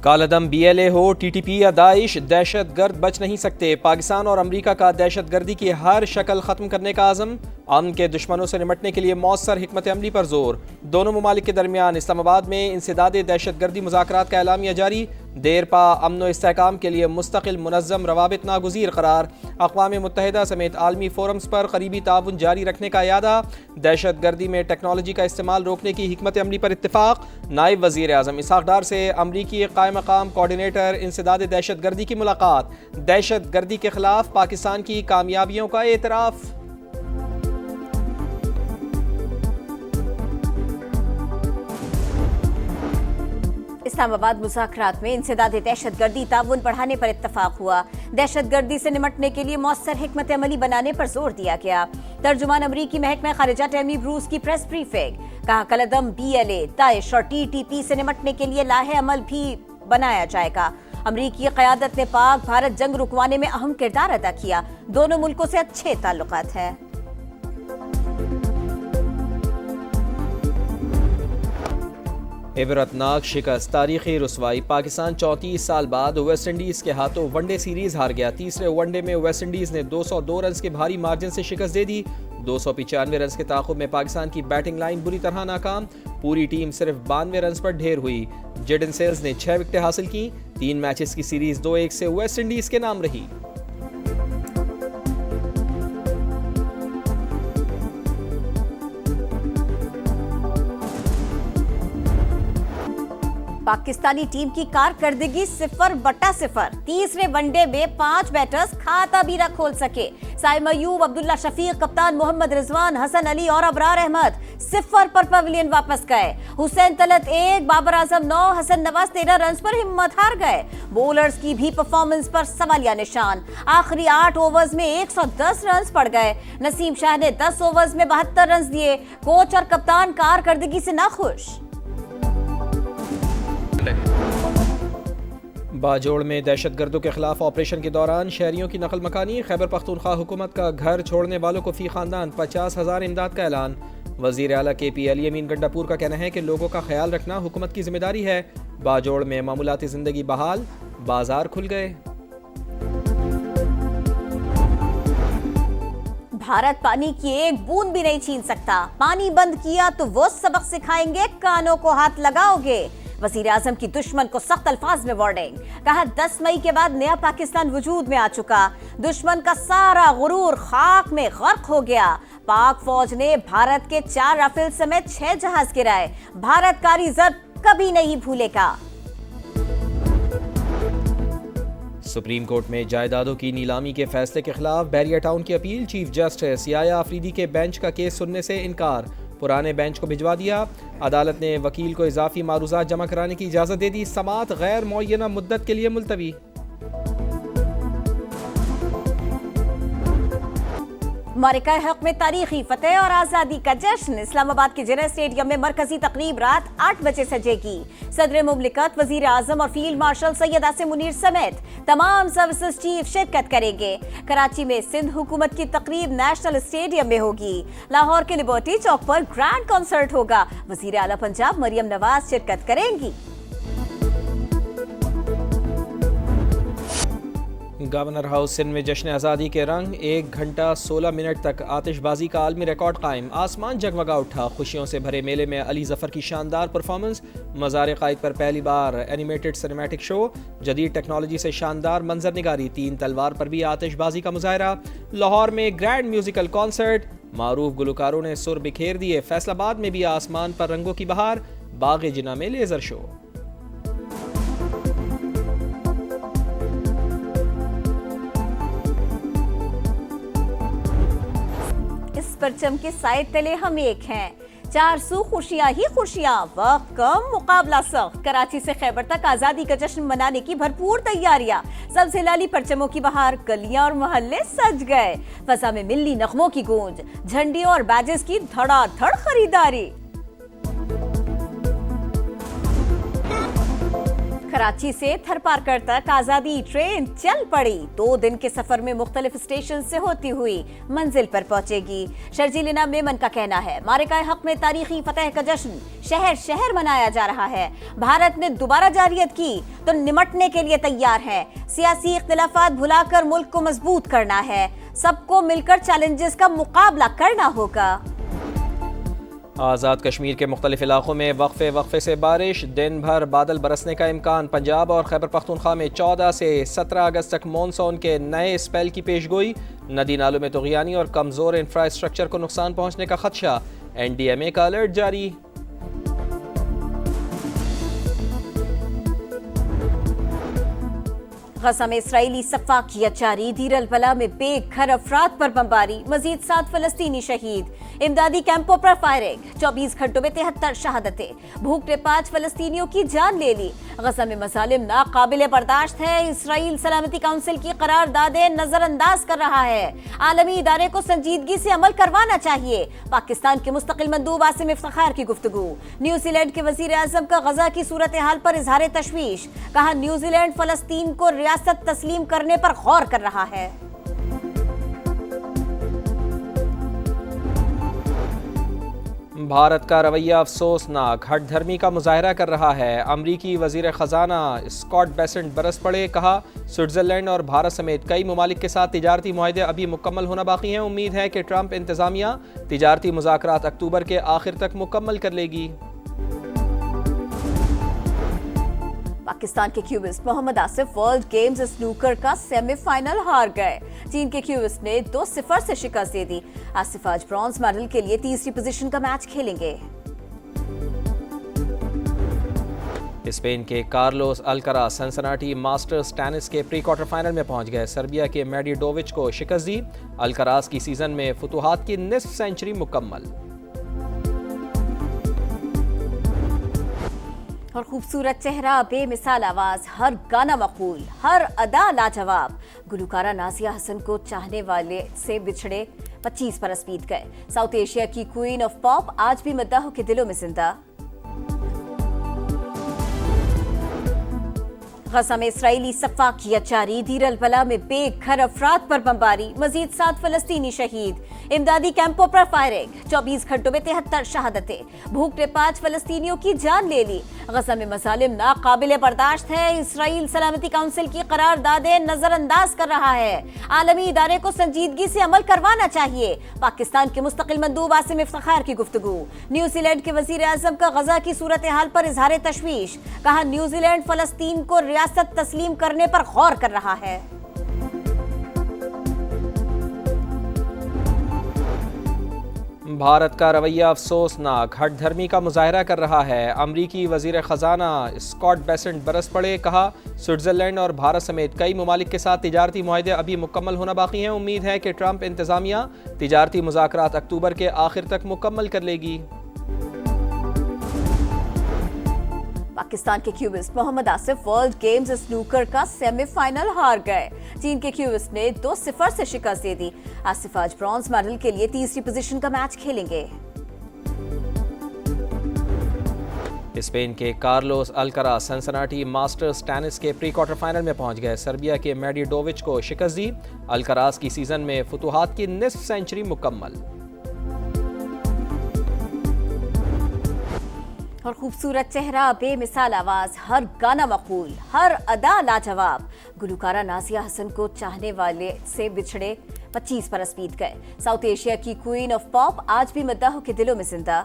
कालदम BLA हो, TTP या Daesh, दहशत गर्द बच नहीं सकते। पाकिस्तान और अमरीका का दहशत गर्दी की हर शक्ल खत्म करने का आज़म। अमन के दुश्मनों से निपटने के लिए मौसर हिकमत अमली पर जोर। दोनों ममालिक के दरमियान इस्लामाबाद में इंसदाद दहशत गर्दी मुज़ाकरात का एलामिया जारी। देर पा अमन व इस्तेहकाम के लिए मुस्तकिल मुनज़्ज़म रवाबित नागुज़ीर करार। अक़वाम मुत्तहिदा समेत आलमी फोरम्स पर करीबी ताउन जारी रखने का यादा। दहशत गर्दी में टेक्नोलॉजी का इस्तेमाल रोकने की हिकमत अमली पर इत्तिफाक। नायब वज़ीर आज़म इसहाक़ डार से अमरीकी क़ायम मक़ाम कोऑर्डिनेटर इंसदाद दहशत गर्दी की मुलाकात। दहशत गर्दी के खिलाफ पाकिस्तान की कामयाबियों का एतराफ़। इस्लामाबाद मुज़ाकरात में इंसदाद दहशत गर्दी ताउन बढ़ाने पर इत्तफाक हुआ। दहशत गर्दी से निपटने के लिए मौसर हिकमत अमली बनाने पर जोर दिया गया। तर्जुमान अमरीकी महकमा खारिजा टेमी ब्रूस की प्रेस ब्रीफिंग। कहा कलदम BLA, दाइश और TTP से निपटने के लिए लाहे अमल भी बनाया जाएगा। अमरीकी क़यादत ने पाक भारत जंग रुकवाने में अहम किरदार अदा किया। दोनों मुल्कों से अच्छे ताल्लुकात हैं। इबरतनाक शिकस्त, तारीखी रुसवाई। पाकिस्तान 34 साल बाद वेस्ट इंडीज़ के हाथों वनडे सीरीज हार गया। तीसरे वनडे में वेस्ट इंडीज़ ने 202 रन के भारी मार्जिन से शिकस्त दे दी। 295 रन के ताक़ुब में पाकिस्तान की बैटिंग लाइन बुरी तरह नाकाम। पूरी टीम सिर्फ 92 रन पर ढेर हुई। जेडन सेल्स ने 6 विकेटें हासिल की। 3 मैचेस की सीरीज 2-1 से वेस्ट इंडीज़ के नाम रही। पाकिस्तानी टीम की कारकर्दगी 0/0। तीसरे वनडे में 5 बैटर्स खाता भी न खोल सके। साइम अयूब, अब्दुल्ला शफीक, कप्तान मोहम्मद रिजवान, हसन अली और अबरार अहमद 0 पर पवेलियन वापस गए। हुसैन तलत 1, बाबर आजम 9, हसन नवाज 13 रन पर हिम्मत हार गए। बॉलर्स की भी परफॉर्मेंस पर सवालिया निशान। आखिरी 8 ओवर्स में 110 रन पड़ गए। नसीम शाह ने 10 ओवर्स में 72 रन दिए। कोच और कप्तान कारकर्दगी से नाखुश। बाजोड़ में दहशतगर्दों के खिलाफ ऑपरेशन के दौरान शहरियों की नकल मकानी। खैबर पख्तूनख्वा हुकूमत का घर छोड़ने वालों को फी खानदान 50,000 इमदाद का ऐलान। वज़ीर आला KP अली अमीन गंडापुर का कहना है कि लोगों का ख्याल रखना हुकूमत की जिम्मेदारी है। बाजोड़ में मामूलाती जिंदगी बहाल, बाजार खुल गए। भारत पानी की एक बूंद भी नहीं छीन सकता। पानी बंद किया तो वो सबक सिखाएंगे, कानों को हाथ लगाओगे। वज़ीर आज़म की दुश्मन को सख्त अल्फाज में वार्निंग। कहा 10 मई के बाद नया पाकिस्तान वजूद में आ चुका। दुश्मन का सारा गुरूर खाक में गर्क हो गया। पाक फौज ने भारत के 4 राफेल समेत 6 जहाज गिराए। भारत कारी ज़र्ब कभी नहीं भूलेगा। सुप्रीम कोर्ट में जायदादों की नीलामी के फैसले के खिलाफ बैरिया टाउन की अपील। चीफ जस्टिस याया आफरीदी के बेंच का केस सुनने से इनकार। पुराने बेंच को भिजवा दिया। अदालत ने वकील को इजाफी मारूजात जमा कराने की इजाज़त दे दी। समाअत गैर मुअय्यना मुद्दत के लिए मुलतवी। मरिका हक में तारीखी फतेह और आज़ादी का जश्न। इस्लामाबाद के जिना स्टेडियम में मरकजी तकरीब रात 8 बजे सजेगी। सदर मुमलिकत, वजीर आजम और फील्ड मार्शल सैयद आसिम मुनीर समेत तमाम सर्विसेज चीफ शिरकत करेंगे। कराची में सिंध हुकूमत की तकरीब नेशनल स्टेडियम में होगी। लाहौर के लिबर्टी चौक पर ग्रैंड कॉन्सर्ट होगा। वजीर आला पंजाब मरियम नवाज शिरकत करेंगी। गवर्नर हाउस सिंध में जश्न आज़ादी के रंग। 1 घंटा 16 मिनट तक आतिशबाजी का आलमी रिकॉर्ड कायम। आसमान जगमगा उठा। खुशियों से भरे मेले में अली जफर की शानदार परफॉर्मेंस। मज़ार क़ाइद पर पहली बार एनिमेटेड सिनेमैटिक शो। जदीद टेक्नोलॉजी से शानदार मंजर निगारी। 3 तलवार पर भी आतिशबाजी का मुजाहरा। लाहौर में ग्रैंड म्यूजिकल कॉन्सर्ट। मारूफ गुलकारों ने सुर बिखेर दिए। फैसलाबाद में भी आसमान पर रंगों की बहार। बाग जिना में लेजर शो। परचम के साए तले हम एक हैं। 400 खुशियां ही खुशियां, वक्त कम मुकाबला सख्त। कराची से खैबर तक आजादी का जश्न मनाने की भरपूर तैयारियां। सबसे लाली परचमों की बहार। गलियां और मोहल्ले सज गए। फजा में मिल्ली नगमों की गूंज। झंडियों और बैजेस की धड़ाधड़ खरीदारी। कराची से थरपारकर तक आजादी ट्रेन चल पड़ी। 2 दिन के सफर में मुख्तलिफ स्टेशन से होती हुई मंजिल पर पहुंचेगी। शर्जीलिना मेमन का कहना है, मारिका हक में तारीखी फतह का जश्न शहर शहर मनाया जा रहा है। भारत ने दोबारा जारियत की तो निमटने के लिए तैयार है। सियासी इख्तिलाफात भुलाकर मुल्क को मजबूत करना है। सबको मिलकर चैलेंजेस का मुकाबला करना होगा। आज़ाद कश्मीर के मुख्तलिफ इलाकों में वक्फे से बारिश, दिन भर बादल बरसने का इम्कान। पंजाब और खैबर पख्तूनख्वा में 14 से 17 अगस्त तक मॉनसून के नए स्पेल की पेशगोई। नदी नालों में तुग़यानी और कमज़ोर इंफ्रास्ट्रक्चर को नुकसान पहुँचने का खदशा। NDMA का अलर्ट जारी। गज़ा में इसराइली सफाकियत जारी। दीर अल बला में बेघर अफराद पर बमबारी, मजीद 7 फलस्तीनी शहीद। इमदादी कैंपों पर फायरिंग, 24 घंटों में 73 शहादतें। भूख ने 5 फलस्तीनियों की जान ले ली। गज़ा में मज़ालिम नाकाबिले बर्दाश्त है। इसराइल सलामती काउंसिल की करारदादें नजरअंदाज कर रहा है। आलमी इदारे को संजीदगी से अमल करवाना चाहिए। पाकिस्तान के मुस्तकिल मंदूब आसिम इफ्तिखार की गुफ्तगू। न्यूजीलैंड के वजीर आज़म का गज़ा की सूरत हाल पर इजहार तशवीश। कहा, न्यूजीलैंड फलस्तीन को रियासत तस्लीम करने पर गौर कर रहा है। भारत का रवैया अफसोसनाक, हठधर्मी का मुजाहरा कर रहा है। अमरीकी वजीर खजाना स्कॉट बेसेंट बरस पड़े। कहा, स्विट्जरलैंड और भारत समेत कई ममालिक के साथ तिजारती मुआहदे अभी मुकम्मल होना बाकी हैं। उम्मीद है कि ट्रंप इंतजामिया तिजारती मुज़ाकरात अक्टूबर के आखिर तक मुकम्मल कर लेगी। पाकिस्तान के cueist Mohammad Asif world games snooker का सेमीफाइनल हार गए। चीन के क्यूबिस्ट ने 2-0 से शिकस्त दे दी। आसिफ आज ब्रॉन्ज मेडल के लिए तीसरी पोजीशन का मैच खेलेंगे। स्पेन के Carlos Alcaraz Cincinnati masters tennis के प्री क्वार्टर फाइनल में पहुंच गए। सर्बिया के मेडिडोविच को शिकस्त दी। अल्कराज की सीजन में फुतुहात की निस्फ सेंचुरी मुकम्मल। और खूबसूरत चेहरा, बेमिसाल आवाज, हर गाना मकबूल, हर अदा लाजवाब। गुलकारा नाजिया हसन को चाहने वाले से बिछड़े 25 बरस बीत गए। साउथ एशिया की क्वीन ऑफ पॉप आज भी मद्दाहों के दिलों में जिंदा। गज़ा में इसराइली सफाकियत जारी। दीर अल बला में बेघर अफराद पर बमबारी, मजीद 7 फलस्तीनी शहीद। इमदादी कैंपों पर फायरिंग, 24 घंटों में 73 शहादतें। भूख ने 5 फलस्तीनियों की जान ले ली। गज़ा में मज़ालिम नाकाबिले बर्दाश्त है। इसराइल सलामती काउंसिल की करारदादें नजरअंदाज कर रहा है। आलमी इदारे को संजीदगी से अमल करवाना चाहिए। पाकिस्तान के मुस्तकिल मंदूब आसिम इफ्तिखार की गुफ्तगू। न्यूजीलैंड के वजीर आज़म का गज़ा की सूरत हाल पर इजहार तशवीश। कहा, न्यूजीलैंड फलस्तीन को रियासत तस्लीम करने पर गौर कर रहा है। भारत का रवैया अफसोसनाक, हठधर्मी का मुजाहरा कर रहा है। अमरीकी वजीर खजाना स्कॉट बेसेंट बरस पड़े। कहा, स्विट्जरलैंड और भारत समेत कई ममालिक के साथ तिजारती मुआहदे अभी मुकम्मल होना बाकी हैं। उम्मीद है कि ट्रंप इंतजामिया तिजारती मुज़ाकरात अक्टूबर के आखिर तक मुकम्मल कर लेगी। पाकिस्तान के cueist Mohammad Asif world games snooker का सेमीफाइनल हार गए। चीन के क्यूबिस्ट ने 2-0 से शिकस्त दे दी। आसिफ आज ब्रॉन्ज मेडल के लिए तीसरी पोजीशन का मैच खेलेंगे। स्पेन के Carlos Alcaraz Cincinnati masters tennis के प्री क्वार्टर फाइनल में पहुंच गए। सर्बिया के मेडिडोविच को शिकस्त दी। अल्कराज की सीजन में फुतुहात की निस्फ सेंचुरी मुकम्मल। और खूबसूरत चेहरा, बेमिसाल आवाज, हर गाना मकबूल, हर अदा लाजवाब। गुलकारा नाजिया हसन को चाहने वाले से बिछड़े 25 बरस बीत गए। साउथ एशिया की क्वीन ऑफ पॉप आज भी मद्दाहों के दिलों में जिंदा।